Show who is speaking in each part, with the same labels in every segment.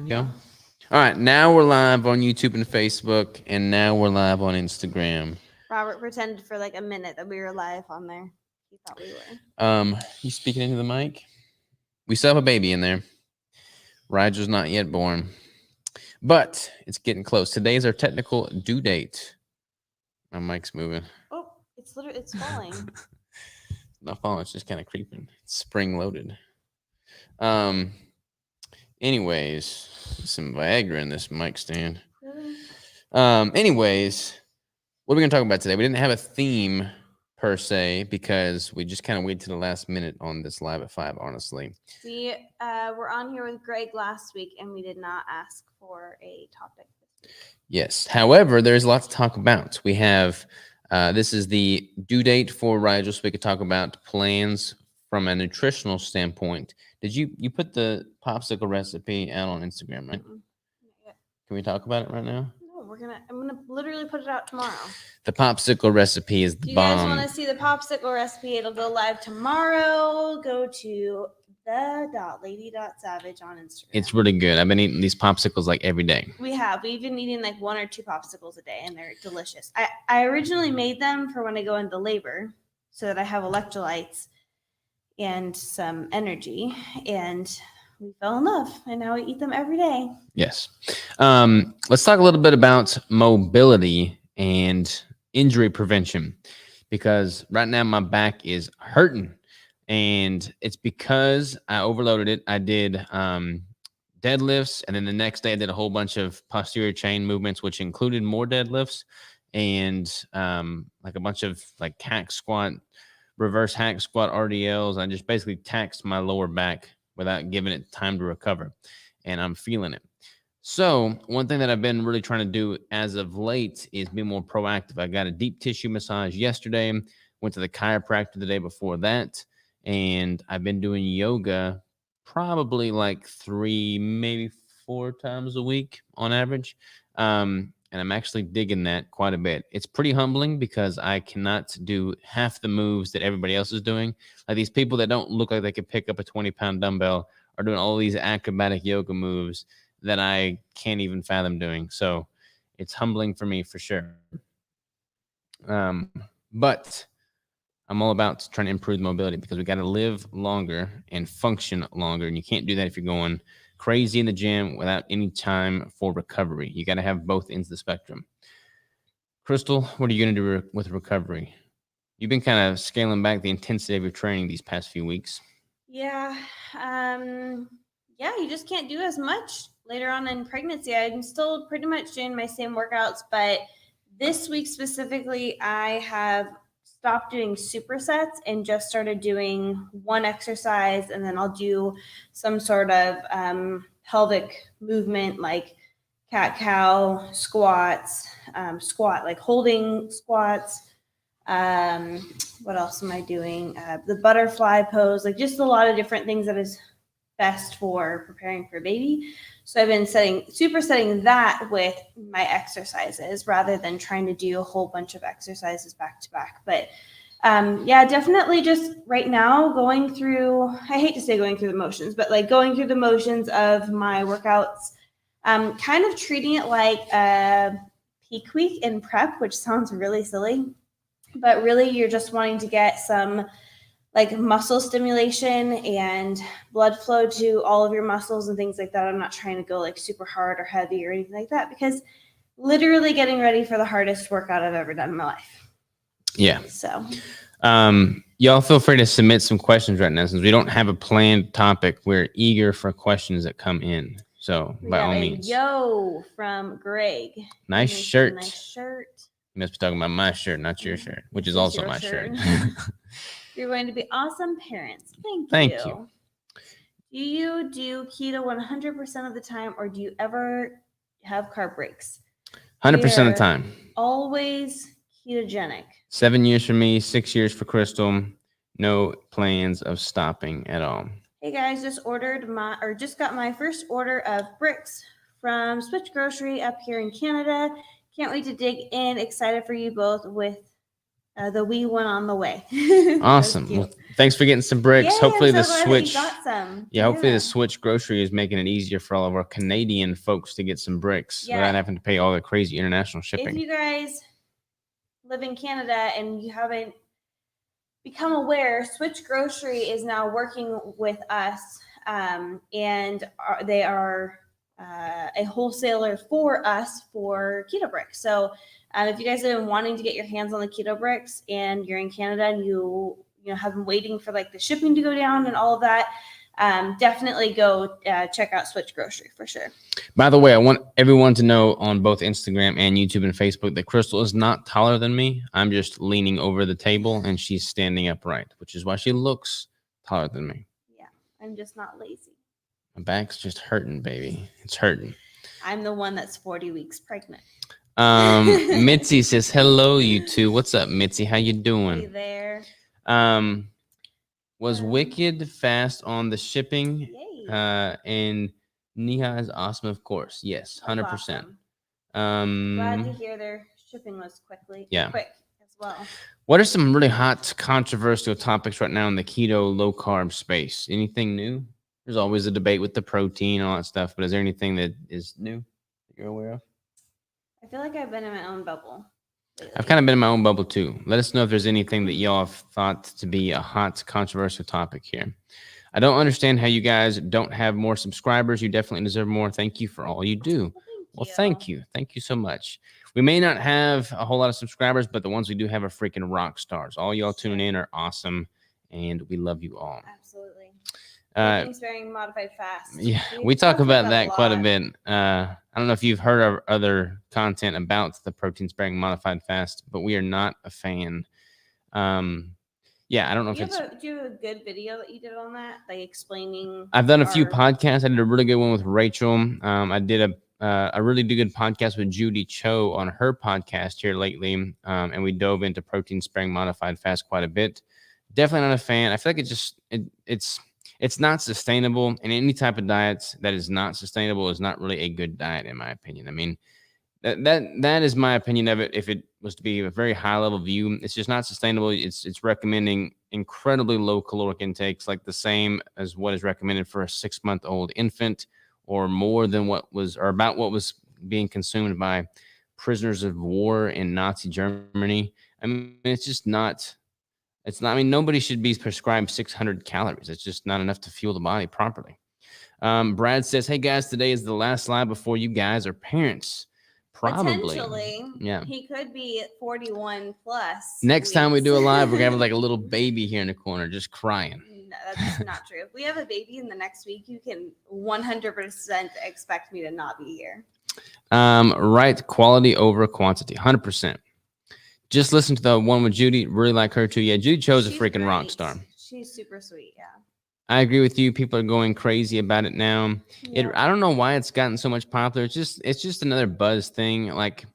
Speaker 1: go. All right, now we're live on YouTube and Facebook, and now we're live on Instagram.
Speaker 2: Robert pretended for like a minute that we were live on there. He thought we were.
Speaker 1: You speaking into the mic? We still have a baby in there. Rigel's not yet born, but it's getting close. Today's our technical due date. My mic's moving.
Speaker 2: Oh, it's falling.
Speaker 1: It's not falling. It's just kind of creeping. It's spring loaded. Anyways, some Viagra in this mic stand.
Speaker 2: Really?
Speaker 1: Anyways, what are we gonna talk about today? We didn't have a theme per se because we just kind of waited to the last minute on this live at 5. Honestly,
Speaker 2: We were on here with Greg last week, and we did not ask for a topic this week.
Speaker 1: yes. However, there's a lot to talk about. We have this is the due date for Rigel, so we could talk about plans from a nutritional standpoint. Did you put the popsicle recipe out on Instagram, right?
Speaker 2: Not yet.
Speaker 1: Can we talk about it right now?
Speaker 2: No, I'm gonna literally put it out tomorrow.
Speaker 1: The popsicle recipe is the
Speaker 2: Do you
Speaker 1: bomb.
Speaker 2: guys want to see the popsicle recipe? It'll go live tomorrow. Go to the.lady.savage on Instagram.
Speaker 1: It's really good. I've been eating these popsicles like every day.
Speaker 2: We've been eating like 1 or 2 popsicles a day, and they're delicious. I originally made them for when I go into labor so that I have electrolytes and some energy, and we fell in love, and now we eat them every day.
Speaker 1: Yes. Let's talk a little bit about mobility and injury prevention, because right now my back is hurting, and it's because I overloaded it. I did deadlifts, and then the next day I did a whole bunch of posterior chain movements, which included more deadlifts and like a bunch of like hack squat, reverse hack squat RDLs. I just basically taxed my lower back without giving it time to recover, and I'm feeling it. So one thing that I've been really trying to do as of late is be more proactive. I got a deep tissue massage yesterday, went to the chiropractor the day before that, and I've been doing yoga probably like 3, maybe 4 times a week on average. And I'm actually digging that quite a bit. It's pretty humbling because I cannot do half the moves that everybody else is doing. Like these people that don't look like they could pick up a 20-pound dumbbell are doing all these acrobatic yoga moves that I can't even fathom doing. So it's humbling for me for sure. But I'm all about trying to improve mobility because we got to live longer and function longer. And you can't do that if you're going crazy in the gym without any time for recovery. You got to have both ends of the spectrum. Crystal, what are you going to do with recovery? You've been kind of scaling back the intensity of your training these past few weeks.
Speaker 2: Yeah. You just can't do as much later on in pregnancy. I'm still pretty much doing my same workouts, but this week specifically, I have stopped doing supersets and just started doing one exercise, and then I'll do some sort of pelvic movement like cat-cow squats, like holding squats. What else am I doing? The butterfly pose, like just a lot of different things that is best for preparing for a baby. So I've been supersetting that with my exercises rather than trying to do a whole bunch of exercises back to back. But definitely just right now going through, I hate to say going through the motions, but like going through the motions of my workouts, kind of treating it like a peak week in prep, which sounds really silly, but really you're just wanting to get some like muscle stimulation and blood flow to all of your muscles and things like that. I'm not trying to go like super hard or heavy or anything like that, because literally getting ready for the hardest workout I've ever done in my life.
Speaker 1: Yeah.
Speaker 2: So,
Speaker 1: y'all feel free to submit some questions right now. Since we don't have a planned topic, we're eager for questions that come in. So by all means.
Speaker 2: Yo from Greg.
Speaker 1: Nice shirt.
Speaker 2: Nice shirt.
Speaker 1: You must be talking about my shirt, not your shirt, which is also my shirt.
Speaker 2: You're going to be awesome parents.
Speaker 1: Thank you.
Speaker 2: Do you do keto 100% of the time, or do you ever have carb breaks?
Speaker 1: 100% of the time.
Speaker 2: Always ketogenic.
Speaker 1: 7 years for me, 6 years for Crystal. No plans of stopping at all.
Speaker 2: Hey guys, just got my first order of bricks from Switch Grocery up here in Canada. Can't wait to dig in. Excited for you both with the wee one on the way.
Speaker 1: Awesome. Well, thanks for getting some bricks.
Speaker 2: Yay,
Speaker 1: Hopefully
Speaker 2: I'm
Speaker 1: the
Speaker 2: so glad that you
Speaker 1: switch.
Speaker 2: got some.
Speaker 1: Yeah, hopefully the Switch grocery is making it easier for all of our Canadian folks to get some bricks without having to pay all the crazy international shipping.
Speaker 2: If you guys live in Canada and you haven't become aware, Switch Grocery is now working with us, and they are a wholesaler for us for keto bricks. So if you guys have been wanting to get your hands on the keto bricks and you're in Canada and you have been waiting for like the shipping to go down and all of that, definitely go check out Switch Grocery for sure.
Speaker 1: By the way, I want everyone to know on both Instagram and YouTube and Facebook that Crystal is not taller than me. I'm just leaning over the table and she's standing upright, which is why she looks taller than me.
Speaker 2: Yeah, I'm just not lazy.
Speaker 1: My back's just hurting, baby. It's hurting.
Speaker 2: I'm the one that's 40 weeks pregnant.
Speaker 1: Mitzi says, hello, you two. What's up, Mitzi? How you doing?
Speaker 2: Hey there.
Speaker 1: Was Wicked fast on the shipping?
Speaker 2: Yay.
Speaker 1: And Niha is awesome, of course. Yes, 100%.
Speaker 2: Awesome. Glad to hear their shipping was quick as well.
Speaker 1: What are some really hot, controversial topics right now in the keto, low carb space? Anything new? There's always a debate with the protein and all that stuff, but is there anything that is new that you're aware of?
Speaker 2: I feel like I've been in my own bubble lately.
Speaker 1: I've kind of been in my own bubble too. Let us know if there's anything that y'all have thought to be a hot, controversial topic here. I don't understand how you guys don't have more subscribers. You definitely deserve more. Thank you for all you do. Well, thank you. Thank you so much. We may not have a whole lot of subscribers, but the ones we do have are freaking rock stars. All y'all tuning in are awesome, and we love you all.
Speaker 2: Absolutely. Protein sparing modified fast.
Speaker 1: Yeah, we talk about that quite a bit. I don't know if you've heard our other content about the protein sparing modified fast, but we are not a fan. Yeah, I don't know if it's.
Speaker 2: Do you have a good video that you did on that, like explaining?
Speaker 1: I've done a few podcasts. I did a really good one with Rachel. I did a really good podcast with Judy Cho on her podcast here lately, and we dove into protein sparing modified fast quite a bit. Definitely not a fan. I feel like it's not sustainable, and any type of diet that is not sustainable is not really a good diet, in my opinion. I mean, that is my opinion of it. If it was to be a very high level view, it's just not sustainable. It's recommending incredibly low caloric intakes, like the same as what is recommended for a 6-month-old infant, or more than about what was being consumed by prisoners of war in Nazi Germany. I mean, it's just not. It's not. I mean, nobody should be prescribed 600 calories. It's just not enough to fuel the body properly. Brad says, "Hey guys, today is the last slide before you guys are parents." Probably.
Speaker 2: Potentially. Yeah. He could be 41 plus.
Speaker 1: Next time we do a live, we're gonna have like a little baby here in the corner just crying.
Speaker 2: No, that's not true. If we have a baby in the next week, you can 100% expect me to not be here.
Speaker 1: Right. Quality over quantity. 100%. Just listen to the one with Judy. Really like her too. Yeah, Judy Cho's a freaking rock star.
Speaker 2: She's super sweet. Yeah.
Speaker 1: I agree with you. People are going crazy about it now. Yeah. I don't know why it's gotten so much popular. It's just another buzz thing. Like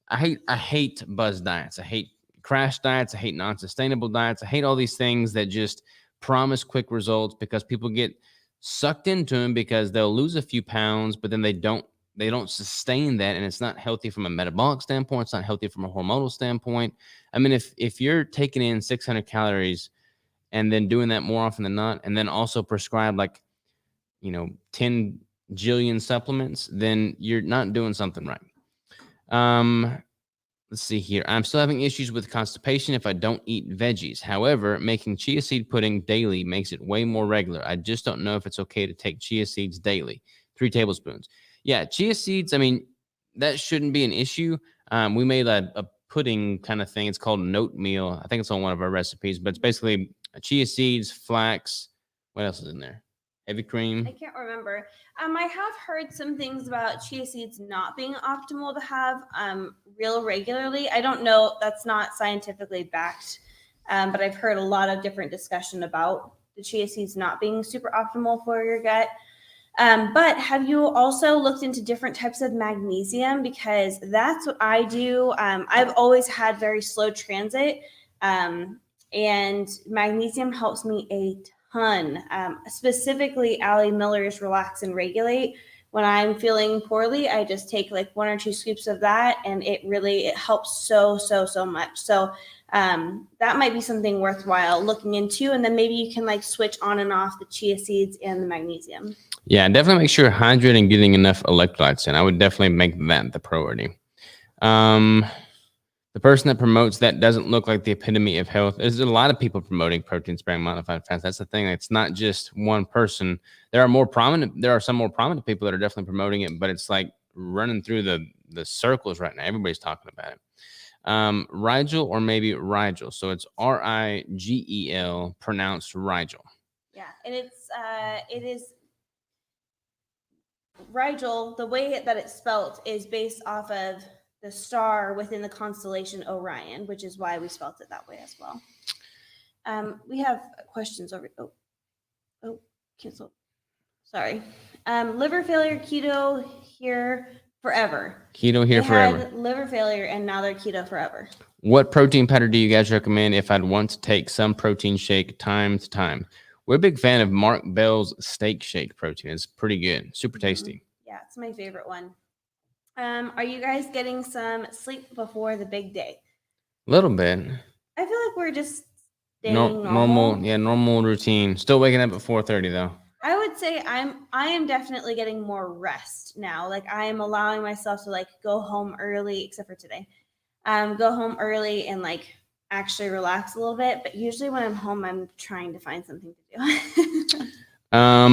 Speaker 1: I hate buzz diets. I hate crash diets. I hate non-sustainable diets. I hate all these things that just promise quick results because people get sucked into them because they'll lose a few pounds, but then they don't sustain that, and it's not healthy from a metabolic standpoint. It's not healthy from a hormonal standpoint. I mean, if you're taking in 600 calories and then doing that more often than not, and then also prescribe 10 jillion supplements, then you're not doing something right. Let's see here. I'm still having issues with constipation if I don't eat veggies. However, making chia seed pudding daily makes it way more regular. I just don't know if it's okay to take chia seeds daily. 3 tablespoons. Yeah, chia seeds, I mean, that shouldn't be an issue. We made a pudding kind of thing. It's called an oatmeal. I think it's on one of our recipes, but it's basically chia seeds, flax. What else is in there? Heavy cream.
Speaker 2: I can't remember. I have heard some things about chia seeds not being optimal to have real regularly. I don't know. That's not scientifically backed, but I've heard a lot of different discussion about the chia seeds not being super optimal for your gut. But have you also looked into different types of magnesium? Because that's what I do. I've always had very slow transit, and magnesium helps me a ton. Specifically, Allie Miller's Relax and Regulate, when I'm feeling poorly, I just take like 1 or 2 scoops of that, and it helps so much. So that might be something worthwhile looking into, and then maybe you can like switch on and off the chia seeds and the magnesium.
Speaker 1: Yeah, definitely make sure you're hydrating and getting enough electrolytes in. I would definitely make that the priority. The person that promotes that doesn't look like the epitome of health. There's a lot of people promoting protein-sparing modified fats. That's the thing. It's not just one person. There are some more prominent people that are definitely promoting it, but it's like running through the circles right now. Everybody's talking about it. Rigel or maybe Rigel. So it's Rigel, pronounced Rigel.
Speaker 2: Yeah, and it is Rigel. The way that it's spelt is based off of the star within the constellation Orion, which is why we spelt it that way as well. We have questions over. Oh, cancel. Sorry. Liver failure, keto here forever.
Speaker 1: Keto here forever.
Speaker 2: Had liver failure and now they're keto forever.
Speaker 1: What protein powder do you guys recommend if I'd want to take some protein shake time to time? We're a big fan of Mark Bell's Steak Shake protein. It's pretty good, super tasty.
Speaker 2: Yeah, it's my favorite one. Are you guys getting some sleep before the big day?
Speaker 1: A little bit.
Speaker 2: I feel like we're just staying
Speaker 1: normal routine. Still waking up at 4:30 though.
Speaker 2: I would say I am definitely getting more rest now. Like I am allowing myself to like go home early, except for today. Go home early and like actually relax a little bit. But usually when I'm home, I'm trying to find something to do.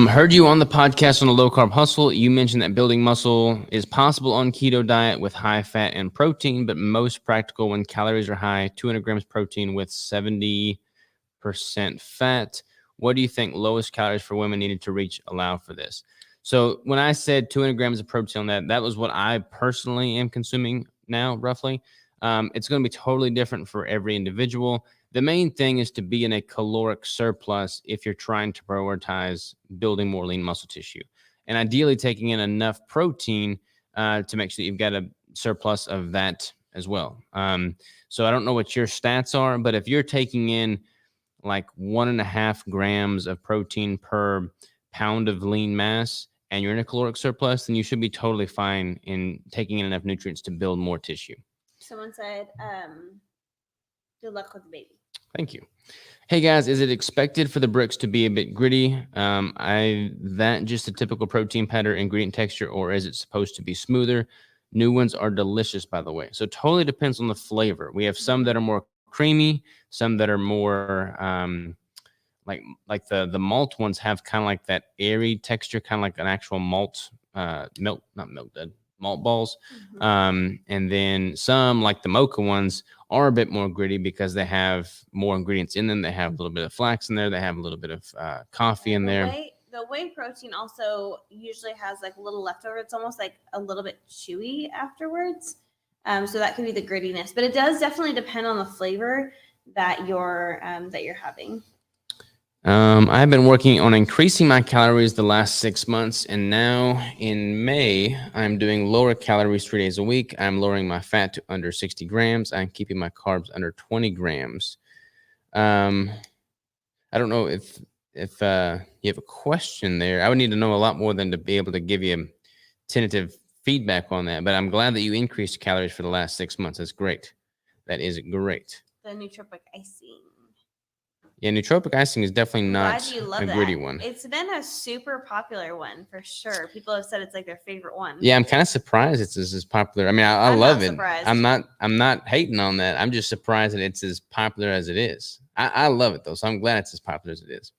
Speaker 1: Heard you on the podcast on the Low Carb Hustle. You mentioned that building muscle is possible on keto diet with high fat and protein, but most practical when calories are high, 200 grams protein with 70% fat. What do you think lowest calories for women needed to reach allow for this? So when I said 200 grams of protein on that was what I personally am consuming now, roughly. It's going to be totally different for every individual. The main thing is to be in a caloric surplus if you're trying to prioritize building more lean muscle tissue. And ideally taking in enough protein to make sure that you've got a surplus of that as well. So I don't know what your stats are, but if you're taking in like 1.5 grams of protein per pound of lean mass and you're in a caloric surplus, then you should be totally fine in taking in enough nutrients to build more tissue.
Speaker 2: Someone said, good luck with the baby.
Speaker 1: Thank you. Hey guys, is it expected for the bricks to be a bit gritty? That just a typical protein powder ingredient texture, or is it supposed to be smoother? New ones are delicious, by the way. So it totally depends on the flavor. We have some that are more creamy, some that are more like the malt ones have kind of like that airy texture, kind of like an actual malt malt balls. And then some like the mocha ones are a bit more gritty because they have more ingredients in them. They have a little bit of flax in there. They have a little bit of coffee in there.
Speaker 2: The whey protein also usually has like a little leftover. It's almost like a little bit chewy afterwards. So that could be the grittiness, but it does definitely depend on the flavor that you're having.
Speaker 1: I've been working on increasing my calories the last 6 months, and now in May, I'm doing lower calories 3 days a week. I'm lowering my fat to under 60 grams. I'm keeping my carbs under 20 grams. I don't know if you have a question there. I would need to know a lot more than to be able to give you tentative feedback on that, but I'm glad that you increased calories for the last 6 months. That's great. That is great.
Speaker 2: The nootropic icing.
Speaker 1: Yeah, nootropic icing is definitely not a gritty one.
Speaker 2: It's been a super popular one for sure. People have said it's like their favorite one.
Speaker 1: Yeah, I'm kind of surprised it's as popular. I mean, I love it.
Speaker 2: Surprised.
Speaker 1: I'm not hating on that. I'm just surprised that it's as popular as it is. I love it though, so I'm glad it's as popular as it is.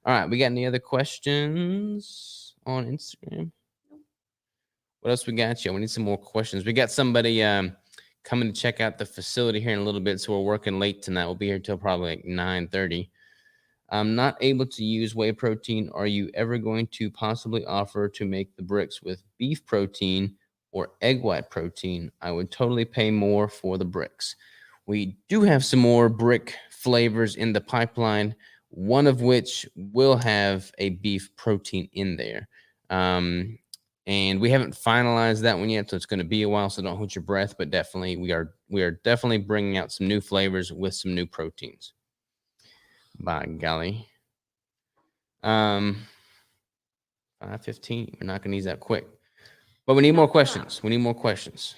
Speaker 1: All right, we got any other questions on Instagram? What else we got? We need some more questions. We got somebody coming to check out the facility here in a little bit, so we're working late tonight. We'll be here till probably like 9:30. I'm not able to use whey protein. Are you ever going to possibly offer to make the bricks with beef protein or egg white protein? I would totally pay more for the bricks. We do have some more brick flavors in the pipeline, one of which will have a beef protein in there. And we haven't finalized that one yet, so it's going to be a while, so don't hold your breath, but definitely we are definitely bringing out some new flavors with some new proteins. By golly. 5:15. We're not going to use that quick. But we need more questions. We need more questions.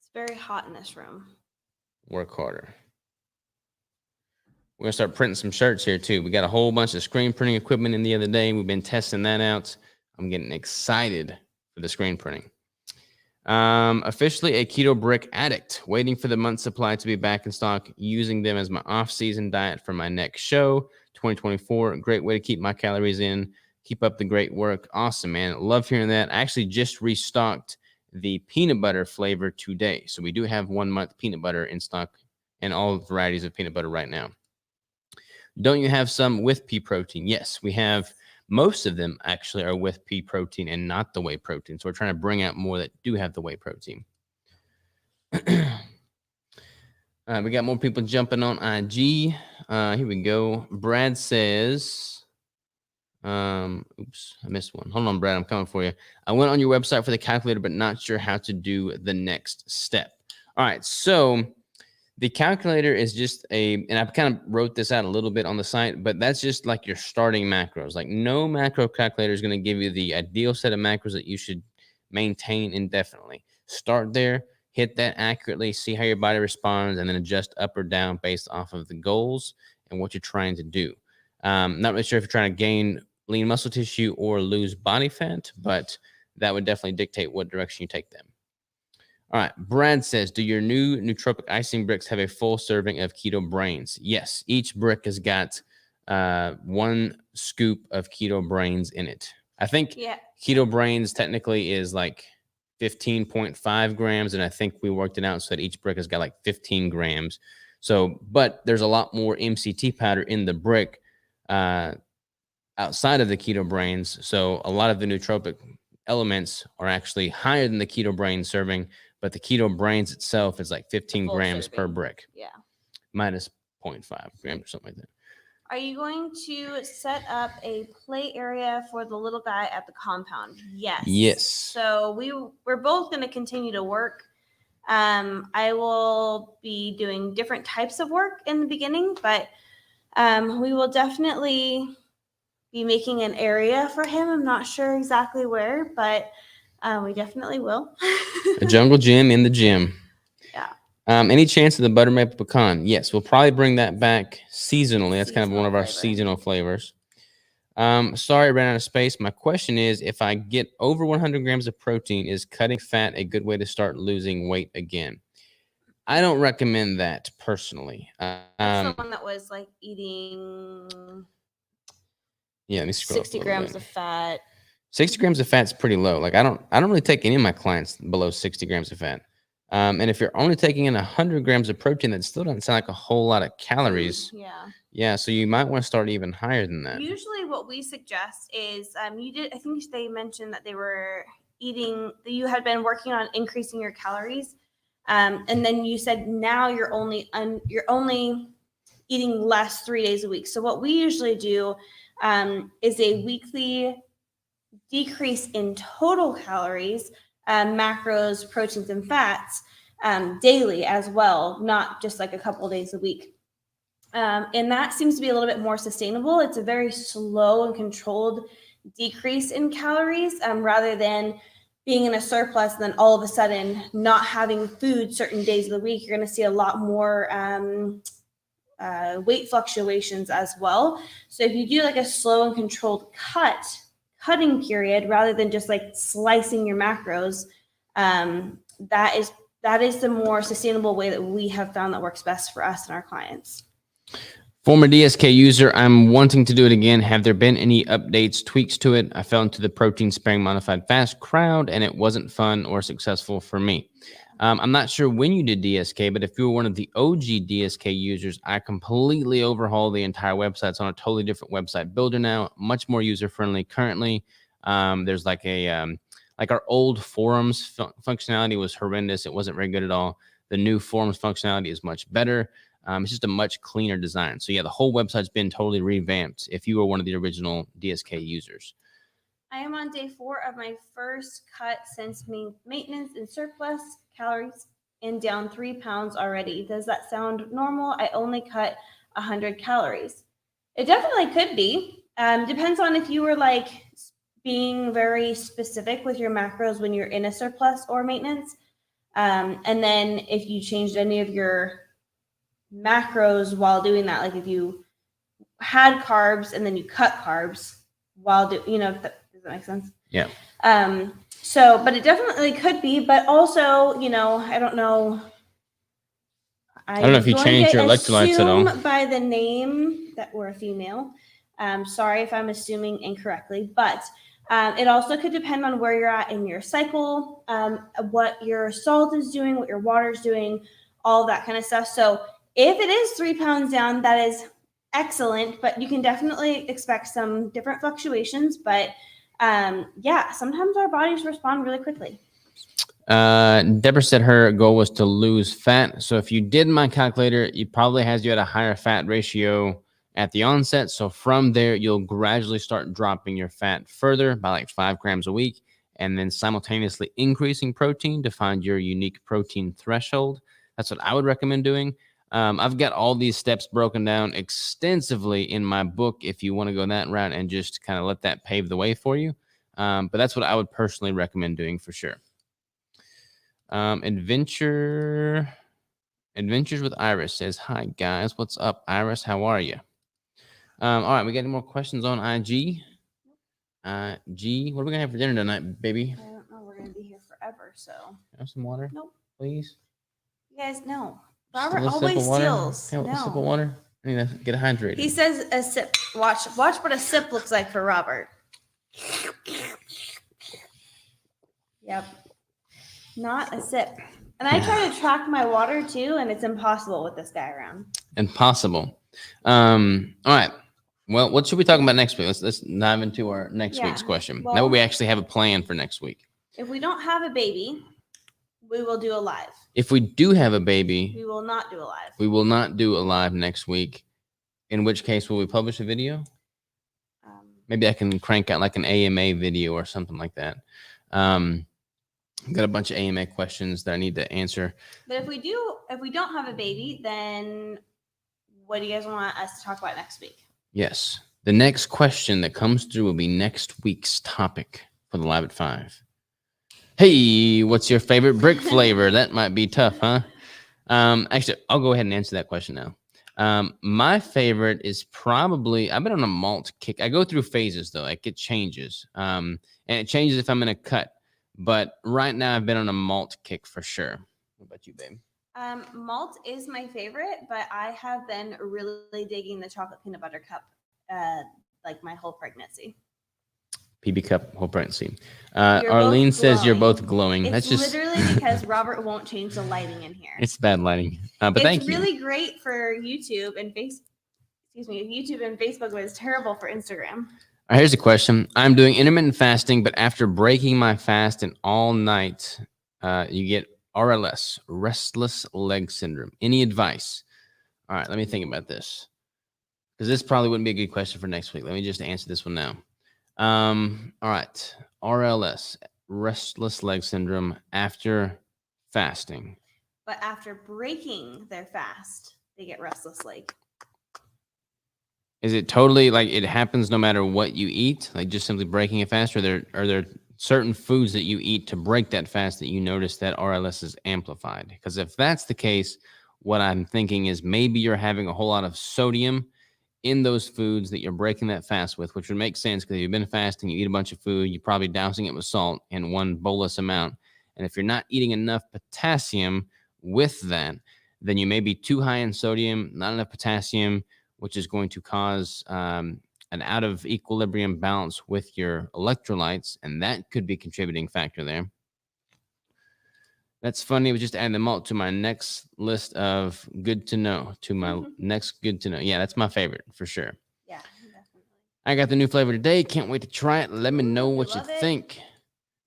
Speaker 2: It's very hot in this room.
Speaker 1: Work harder. We're going to start printing some shirts here, too. We got a whole bunch of screen printing equipment in the other day. We've been testing that out. I'm getting excited for the screen printing. Officially a keto brick addict, waiting for the month supply to be back in stock, using them as my off-season diet for my next show, 2024. Great way to keep my calories in. Keep up the great work. Awesome, man. Love hearing that. I actually just restocked the peanut butter flavor today. So we do have 1 month peanut butter in stock and all varieties of peanut butter right now. Don't you have some with pea protein? Yes, we have. Most of them actually are with pea protein and not the whey protein. So we're trying to bring out more that do have the whey protein. We got more people jumping on IG. Here we go. Brad says, oops, I missed one. Hold on, Brad. I'm coming for you. I went on your website for the calculator, but not sure how to do the next step. All right. So the calculator is just and I kind of wrote this out a little bit on the site, but that's just like your starting macros. Like no macro calculator is going to give you the ideal set of macros that you should maintain indefinitely. Start there, hit that accurately, see how your body responds, and then adjust up or down based off of the goals and what you're trying to do. Not really sure if you're trying to gain lean muscle tissue or lose body fat, but that would definitely dictate what direction you take them. All right. Brad says, do your new nootropic icing bricks have a full serving of keto brains? Yes. Each brick has got 1 scoop of keto brains in it. I think keto brains technically is like 15.5 grams. And I think we worked it out so that each brick has got like 15 grams. So, but there's a lot more MCT powder in the brick outside of the keto brains. So a lot of the nootropic elements are actually higher than the keto brain serving, but the keto brains itself is like 15 grams per brick.
Speaker 2: Yeah.
Speaker 1: Minus 0.5 grams or something like that.
Speaker 2: Are you going to set up a play area for the little guy at the compound? Yes.
Speaker 1: Yes.
Speaker 2: So we're both going to continue to work. I will be doing different types of work in the beginning, but we will definitely be making an area for him. I'm not sure exactly where, but we definitely will.
Speaker 1: A jungle gym in the gym.
Speaker 2: Yeah.
Speaker 1: Any chance of the butter maple pecan? Yes, we'll probably bring that back seasonally. That's kind of one of our seasonal flavors. Sorry, I ran out of space. My question is, if I get over 100 grams of protein, is cutting fat a good way to start losing weight again? I don't recommend that personally.
Speaker 2: That's the one that was like eating.
Speaker 1: Yeah, let me scroll
Speaker 2: 60 grams of fat.
Speaker 1: 60 grams of fat is pretty low. Like I don't really take any of my clients below 60 grams of fat. And if you're only taking in 100 grams of protein, that still doesn't sound like a whole lot of calories.
Speaker 2: Yeah.
Speaker 1: Yeah. So you might want to start even higher than that.
Speaker 2: Usually what we suggest is, I think they mentioned that you had been working on increasing your calories. And then you said now you're only eating less 3 days a week. So what we usually do is a weekly decrease in total calories, macros, proteins, and fats daily as well, not just like a couple of days a week. And that seems to be a little bit more sustainable. It's a very slow and controlled decrease in calories rather than being in a surplus and then all of a sudden not having food certain days of the week. You're going to see a lot more weight fluctuations as well. So if you do like a slow and controlled cutting period rather than just like slicing your macros, that is the more sustainable way that we have found that works best for us and our clients.
Speaker 1: Former DSK user, I'm wanting to do it again. Have there been any updates, tweaks to it? I fell into the protein sparing modified fast crowd and it wasn't fun or successful for me. I'm not sure when you did DSK, but if you were one of the OG DSK users, I completely overhauled the entire website. It's on a totally different website builder now, much more user-friendly currently. There's like like our old forums functionality was horrendous. It wasn't very good at all. The new forums functionality is much better. It's just a much cleaner design. So yeah, the whole website's been totally revamped if you were one of the original DSK users.
Speaker 2: I am on day 4 of my first cut since maintenance and surplus calories and down 3 pounds already. Does that sound normal? I only cut 100 calories. It definitely could be. Depends on if you were like being very specific with your macros when you're in a surplus or maintenance. And then if you changed any of your macros while doing that, like if you had carbs and then you cut carbs while does that make sense?
Speaker 1: Yeah.
Speaker 2: So, but it definitely could be, but also, I don't know.
Speaker 1: I don't know if you changed your electrolytes at all.
Speaker 2: By the name that we're a female. Sorry if I'm assuming incorrectly, but it also could depend on where you're at in your cycle, what your salt is doing, what your water is doing, all that kind of stuff. So if it is 3 pounds down, that is excellent, but you can definitely expect some different fluctuations. But yeah, sometimes our bodies respond really quickly.
Speaker 1: Deborah said her goal was to lose fat. So if you did my calculator, it probably has you at a higher fat ratio at the onset. So from there, you'll gradually start dropping your fat further by like 5 grams a week, and then simultaneously increasing protein to find your unique protein threshold. That's what I would recommend doing. I've got all these steps broken down extensively in my book if you want to go that route and just kind of let that pave the way for you. But that's what I would personally recommend doing for sure. Adventures with Iris says, hi guys, what's up? Iris, how are you? All right, we got any more questions on IG? G, what are we gonna have for dinner tonight, baby?
Speaker 2: I don't know. We're gonna be here forever, so
Speaker 1: Have some water?
Speaker 2: Nope.
Speaker 1: Please.
Speaker 2: You guys know.
Speaker 1: Just a
Speaker 2: Robert
Speaker 1: little
Speaker 2: always
Speaker 1: sip of water.
Speaker 2: steals.
Speaker 1: Hey, a sip of water. I need to get hydrated.
Speaker 2: He says a sip. Watch what a sip looks like for Robert. Yep. Not a sip. And I try to track my water too, and it's impossible with this guy around.
Speaker 1: Impossible. All right. Well, what should we talk about next week? Let's dive into our next week's question. Well, that way we actually have a plan for next week.
Speaker 2: If we don't have a baby, we will do a live.
Speaker 1: If we do have a baby,
Speaker 2: we will not do a live.
Speaker 1: We will not do a live next week. In which case, will we publish a video? Maybe I can crank out like an AMA video or something like that. I've got a bunch of AMA questions that I need to answer.
Speaker 2: But if we don't have a baby, then what do you guys want us to talk about next week?
Speaker 1: Yes. The next question that comes through will be next week's topic for the Live at 5. Hey, what's your favorite brick flavor? That might be tough, huh? Actually, I'll go ahead and answer that question now. My favorite is probably, I've been on a malt kick. I go through phases though, like it changes. And it changes if I'm in a cut. But right now I've been on a malt kick for sure. What about you, babe?
Speaker 2: Malt is my favorite, but I have been really digging the chocolate peanut butter cup like my whole pregnancy.
Speaker 1: PB cup, whole pregnancy. Arlene says you're both glowing.
Speaker 2: It's
Speaker 1: That's just
Speaker 2: literally because Robert won't change the lighting in here.
Speaker 1: It's bad lighting. But thank you.
Speaker 2: It's really great for YouTube and YouTube and Facebook, but it's terrible for Instagram.
Speaker 1: All right, here's a question. I'm doing intermittent fasting, but after breaking my fast and all night, you get RLS, restless leg syndrome. Any advice? All right, let me think about this. Because this probably wouldn't be a good question for next week. Let me just answer this one now. All right, RLS, restless leg syndrome after fasting.
Speaker 2: But after breaking their fast, they get restless leg.
Speaker 1: Is it totally like it happens no matter what you eat? Like just simply breaking a fast? Or are there certain foods that you eat to break that fast that you notice that RLS is amplified? Because if that's the case, what I'm thinking is maybe you're having a whole lot of sodium in those foods that you're breaking that fast with, which would make sense because you've been fasting, you eat a bunch of food, you're probably dousing it with salt in one bolus amount. And if you're not eating enough potassium with that, then you may be too high in sodium, not enough potassium, which is going to cause an out of equilibrium balance with your electrolytes. And that could be a contributing factor there. That's funny. We just added the malt to my next list of good to know. Next good to know. Yeah, that's my favorite for sure.
Speaker 2: Yeah, definitely.
Speaker 1: I got the new flavor today. Can't wait to try it. Let me know what you think.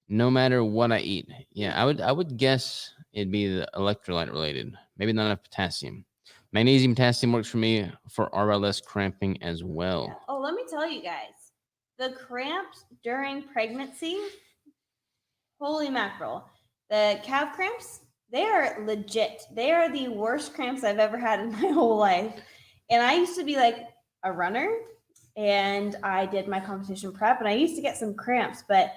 Speaker 1: No matter what I eat. Yeah, I would guess it'd be the electrolyte related. Maybe not enough potassium. Magnesium, potassium works for me for RLS cramping as well.
Speaker 2: Yeah. Oh, let me tell you guys, the cramps during pregnancy, holy mackerel. The calf cramps, they are legit. They are the worst cramps I've ever had in my whole life. And I used to be like a runner. and I did my competition prep, and I used to get some cramps, but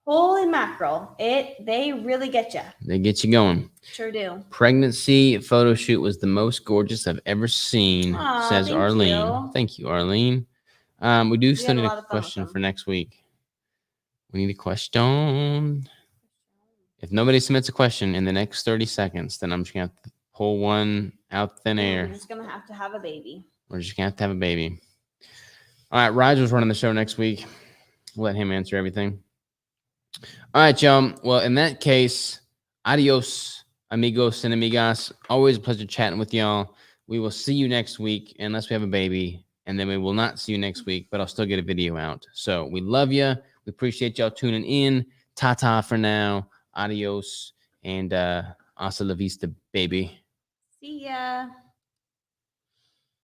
Speaker 2: holy mackerel, they really get you.
Speaker 1: They get you going.
Speaker 2: Sure do.
Speaker 1: Pregnancy photo shoot was the most gorgeous I've ever seen, says
Speaker 2: Thank
Speaker 1: Arlene.
Speaker 2: you.
Speaker 1: Thank you, Arlene. We do still
Speaker 2: had a
Speaker 1: need
Speaker 2: lot
Speaker 1: a
Speaker 2: of fun with
Speaker 1: question
Speaker 2: them.
Speaker 1: for next week. We need a question. If nobody submits a question in the next 30 seconds, then I'm just going to have to pull one out thin air.
Speaker 2: We're just going to have a baby.
Speaker 1: We're just going to have a baby. All right, Roger's running the show next week. We'll let him answer everything. All right, y'all. Well, in that case, adios, amigos and amigas. Always a pleasure chatting with y'all. We will see you next week, unless we have a baby, and then we will not see you next week, but I'll still get a video out. So we love you. We appreciate y'all tuning in. Ta-ta for now. Adios, and hasta la vista, baby.
Speaker 2: See ya.